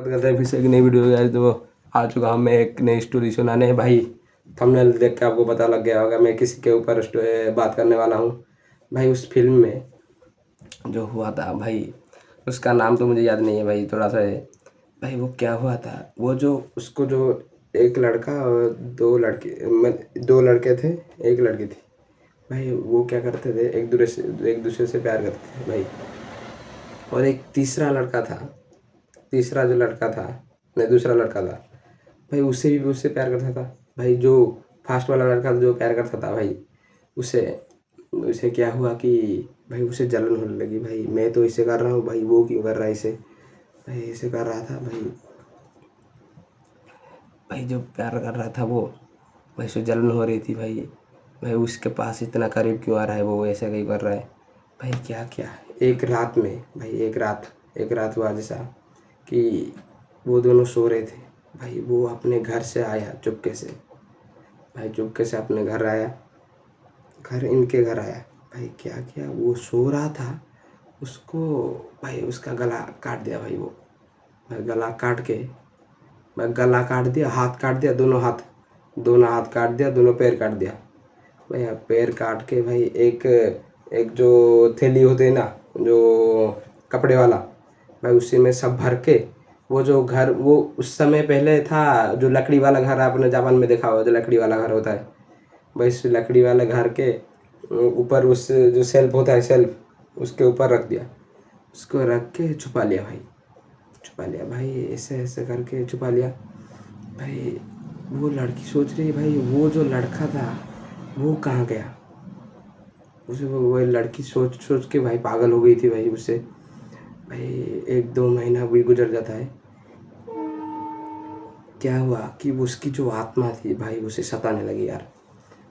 स्वागत करते हैं फिर से एक नई वीडियो गाइस। तो आ चुका हूँ मैं एक नई स्टोरी सुनाने। भाई थंबनेल देख के आपको पता लग गया होगा मैं किसी के ऊपर बात करने वाला हूँ। भाई उस फिल्म में जो हुआ था भाई, उसका नाम तो मुझे याद नहीं है भाई, थोड़ा सा है। भाई वो क्या हुआ था, वो जो उसको जो एक लड़का और दो लड़के थे, एक लड़की थी। भाई वो क्या करते थे, एक दूसरे से प्यार करते थे भाई। और एक तीसरा लड़का था, तीसरा जो लड़का था, नहीं दूसरा लड़का था भाई, उससे प्यार करता था भाई। जो फर्स्ट वाला लड़का जो प्यार करता था भाई, उसे उसे क्या हुआ कि भाई उसे जलन होने लगी। भाई मैं तो इसे कर रहा हूँ भाई, वो क्यों कर रहा है इसे। भाई इसे कर रहा था भाई, भाई जो प्यार कर रहा था वो, भाई उसे जलन हो रही थी भाई। भाई उसके पास इतना करीब क्यों आ रहा है, वो ऐसा क्यों कर रहा है भाई। क्या क्या एक रात में भाई, एक रात हुआ जैसा कि वो दोनों सो रहे थे भाई। वो अपने घर से आया चुपके से, भाई चुपके से अपने घर आया, इनके घर आया भाई। क्या क्या वो सो रहा था, उसको भाई उसका गला काट दिया भाई। वो भाई गला काट दिया, हाथ काट दिया, दोनों हाथ काट दिया, दोनों पैर काट दिया भाई। पैर काट के भाई एक एक जो थैली होते है ना, जो कपड़े वाला, भाई उसी में सब भर के, वो जो घर, वो उस समय पहले था जो लकड़ी वाला घर, आपने जापान में देखा होगा जो लकड़ी वाला घर होता है, भाई इस लकड़ी वाले घर के ऊपर उस जो सेल्फ होता है, सेल्फ उसके ऊपर रख दिया। उसको रख के छुपा लिया भाई, छुपा लिया भाई, ऐसे ऐसे करके छुपा लिया भाई। वो लड़की सोच रही भाई, वो जो लड़का था वो कहाँ गया। उसे वो लड़की सोच सोच के भाई पागल हो गई थी भाई उससे। भाई एक दो महीना भी गुजर जाता है। क्या हुआ कि उसकी जो आत्मा थी भाई उसे सताने लगी यार।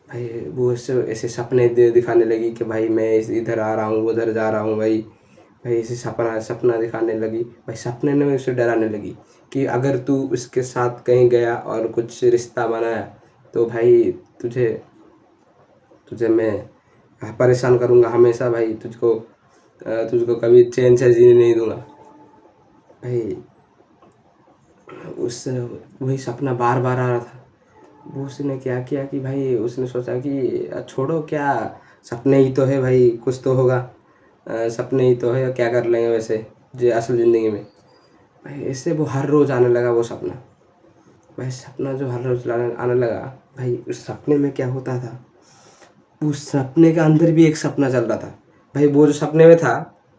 भाई वो ऐसे ऐसे सपने दिखाने लगी कि भाई मैं इधर आ रहा हूँ, उधर जा रहा हूँ भाई। भाई ऐसे सपना सपना दिखाने लगी भाई। सपने में उसे डराने लगी कि अगर तू उसके साथ कहीं गया और कुछ रिश्ता बनाया तो भाई तुझे तुझे मैं परेशान करूँगा हमेशा भाई। तुझको कभी चैन से जीने नहीं दूंगा भाई। उस वही सपना बार बार आ रहा था। वो उसने क्या किया कि भाई उसने सोचा कि छोड़ो, क्या सपने ही तो है भाई, कुछ तो होगा। सपने ही तो है, क्या कर लेंगे वैसे जो असल ज़िंदगी में। भाई ऐसे वो हर रोज़ आने लगा वो सपना। भाई सपना जो हर रोज़ आने लगा भाई, उस सपने में क्या होता था, उस सपने के अंदर भी एक सपना चल रहा था भाई। वो जो सपने में था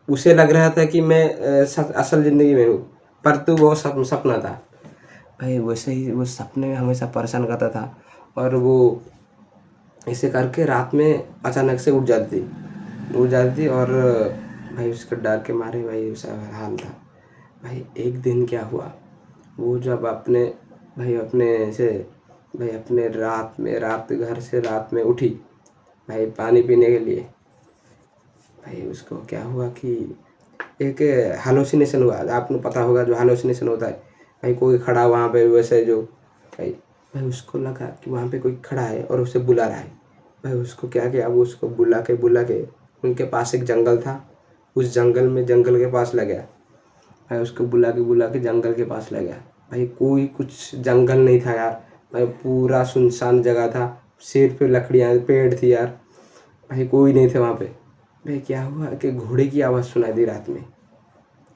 उसे लग रहा था कि मैं असल ज़िंदगी में हूँ, पर तो वो सपना था भाई। वैसे ही वो सपने में हमेशा परेशान करता था। और वो ऐसे करके रात में अचानक से उठ जाती थी और भाई उसके डर के मारे भाई उसका हाल था भाई। एक दिन क्या हुआ, वो जब अपने से भाई अपने रात घर से रात में उठी भाई पानी पीने के लिए। भाई उसको क्या हुआ कि एक हालोसिनेशन हुआ। आपको पता होगा जो हालोसिनेशन होता है भाई, कोई खड़ा वहाँ पे वैसे जो भाई, उसको लगा कि वहाँ पे कोई खड़ा है और उसे बुला रहा है। भाई उसको क्या किया, वो उसको बुला के उनके पास एक जंगल था, उस जंगल के पास ले गया भाई। उसको बुला के जंगल के पास ले गया भाई। कोई कुछ जंगल नहीं था यार भाई, पूरा सुनसान जगह था, सिर्फ लकड़ियाँ पेड़ थी यार भाई, कोई नहीं थे वहाँ पे। भाई क्या हुआ कि घोड़े की आवाज़ सुनाई दी रात में,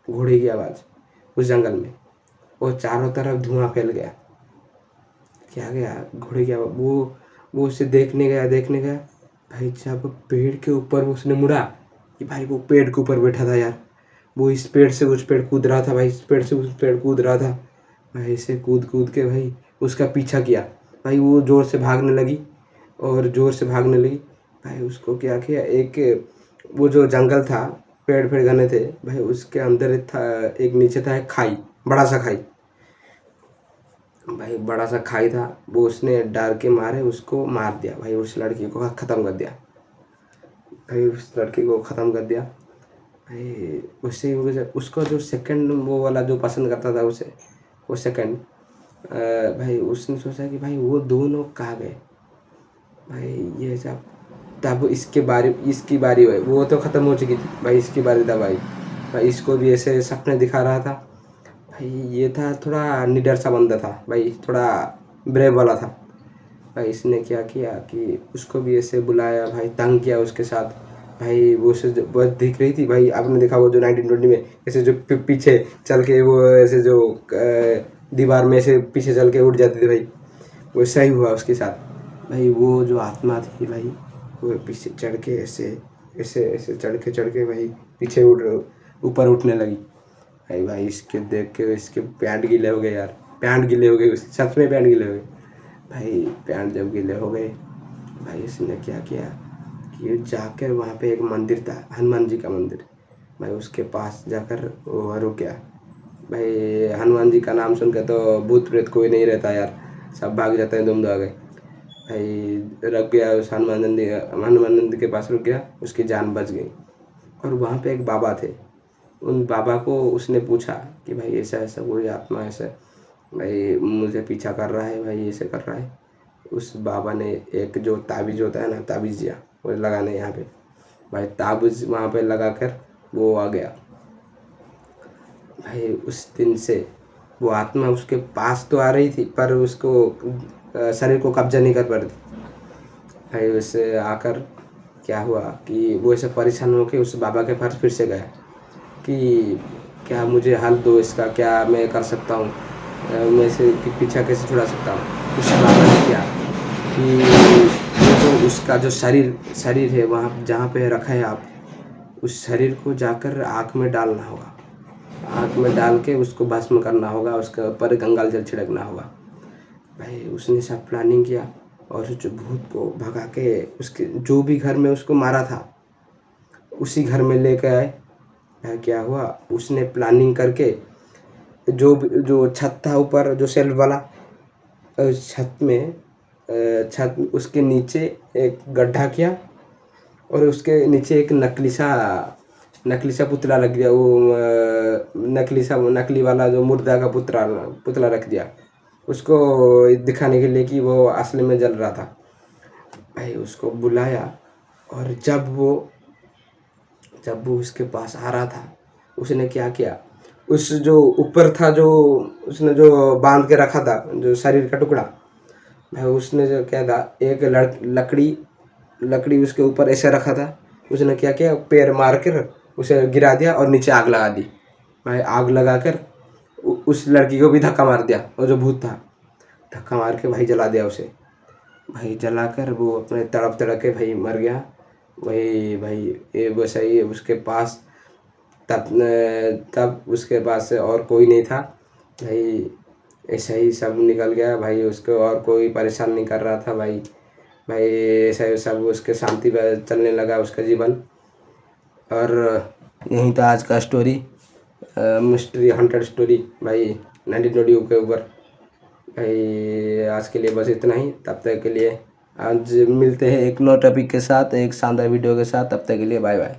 घोड़े की आवाज़ उस जंगल में, और चारों तरफ धुआं फैल गया। क्या गया घोड़े की आवाज़, वो उसे देखने गया भाई। जब पेड़ के ऊपर उसने मुड़ा कि भाई वो पेड़ के ऊपर बैठा था यार। वो इस पेड़ से उस पेड़ कूद रहा था भाई, इस पेड़ से उस पेड़ कूद रहा था भाई। ऐसे कूद कूद के भाई उसका पीछा किया भाई। वो ज़ोर से भागने लगी और ज़ोर से भागने लगी भाई। उसको क्या किया, एक वो जो जंगल था, पेड़ घने थे भाई, उसके अंदर था एक, नीचे था एक खाई, बड़ा सा खाई भाई, बड़ा सा खाई था। वो उसने डर के मारे उसको मार दिया भाई, उस लड़की को ख़त्म कर दिया भाई, उस लड़की को ख़त्म कर दिया भाई। उससे उसको जो सेकंड वो वाला जो पसंद करता था उसे, वो सेकंड भाई उसने सोचा कि भाई वो दोनों कहाँ गए भाई। ये सब तब इसकी बारी हुई, वो तो ख़त्म हो चुकी थी भाई, इसकी बारी तब आई भाई। इसको भी ऐसे सपने दिखा रहा था भाई ये था थोड़ा निडर सा बंदा था भाई, थोड़ा ब्रेव वाला था भाई। इसने क्या किया कि उसको भी ऐसे बुलाया भाई, तंग किया उसके साथ भाई। वो उसे बहुत दिख रही थी भाई, आपने देखा वो जो 1920 में ऐसे जो पीछे चल के वो ऐसे जो दीवार में ऐसे पीछे चल के उठ जाते थे भाई, वैसा ही हुआ उसके साथ भाई। वो जो आत्मा थी भाई, वो पीछे चढ़ के ऐसे ऐसे ऐसे चढ़ के भाई पीछे ऊपर उठने लगी भाई। भाई इसके देख के इसके पैंट गीले हो गए यार, पैंट गीले हो गए, सच में पैंट गीले हो गए भाई। पैंट जब गीले हो गए भाई, इसने क्या किया कि जाकर वहाँ पे एक मंदिर था, हनुमान जी का मंदिर भाई, उसके पास जाकर वो रुक गया भाई। हनुमान जी का नाम सुन के तो भूत प्रेत कोई नहीं रहता यार, सब भाग जाते हैं, दुम दौड़ गए भाई। रुक गया उस हनुमान नंदी के पास रुक गया, उसकी जान बच गई। और वहाँ पे एक बाबा थे, उन बाबा को उसने पूछा कि भाई ऐसा ऐसा कोई आत्मा ऐसा भाई मुझे पीछा कर रहा है भाई, ऐसे कर रहा है। उस बाबा ने एक जो ताबीज़ होता है ना, ताबीज़ दिया वो लगाने यहाँ पे भाई, ताबीज़ वहाँ पे लगा कर वो आ गया भाई। उस दिन से वो आत्मा उसके पास तो आ रही थी, पर उसको शरीर को कब्जा नहीं कर पा रही थी भाई। उससे आकर क्या हुआ कि वो ऐसे परेशान होकर उस बाबा के पास फिर से गया कि क्या मुझे हल दो इसका, क्या मैं कर सकता हूँ, मैं इसे पीछा कैसे छुड़ा सकता हूँ। उस बाबा ने क्या कि वो जो उसका जो शरीर है वहाँ जहाँ पे रखा है आप, उस शरीर को जाकर आँख में डालना होगा, आँख में डाल के उसको भस्म करना होगा, उसके ऊपर गंगा जल छिड़कना होगा भाई। उसने सब प्लानिंग किया और जो भूत को भगा के उसके जो भी घर में उसको मारा था उसी घर में लेके आए भाई। क्या हुआ, उसने प्लानिंग करके जो छत था ऊपर जो सेल्फ वाला, उस छत में छत उसके नीचे एक गड्ढा किया और उसके नीचे एक नकली सा पुतला रख दिया। वो नकली वाला जो मुर्दा का पुतला रख दिया उसको दिखाने के लिए कि वो असली में जल रहा था भाई। उसको बुलाया और जब वो उसके पास आ रहा था, उसने क्या किया, उस जो ऊपर था जो उसने जो बांध के रखा था जो शरीर का टुकड़ा भाई, उसने जो क्या था एक लकड़ी उसके ऊपर ऐसे रखा था। उसने क्या किया, पैर मार कर उसे गिरा दिया और नीचे आग लगा दी भाई। आग लगा कर उस लड़की को भी धक्का मार दिया, और जो भूत था धक्का मार के भाई जला दिया उसे भाई। जलाकर वो अपने तड़प तड़प के भाई मर गया वही भाई। ये वैसा ही उसके पास तब उसके पास से और कोई नहीं था भाई। ऐसा ही सब निकल गया भाई, उसको और कोई परेशान नहीं कर रहा था भाई। भाई ऐसा ही सब उसके शांति में चलने लगा उसका जीवन। और यही था आज का स्टोरी, मिस्ट्री हंटेड स्टोरी भाई 1920 के ऊपर भाई। आज के लिए बस इतना ही, तब तक के लिए आज मिलते हैं एक नए टॉपिक के साथ, एक शानदार वीडियो के साथ। तब तक के लिए बाय बाय।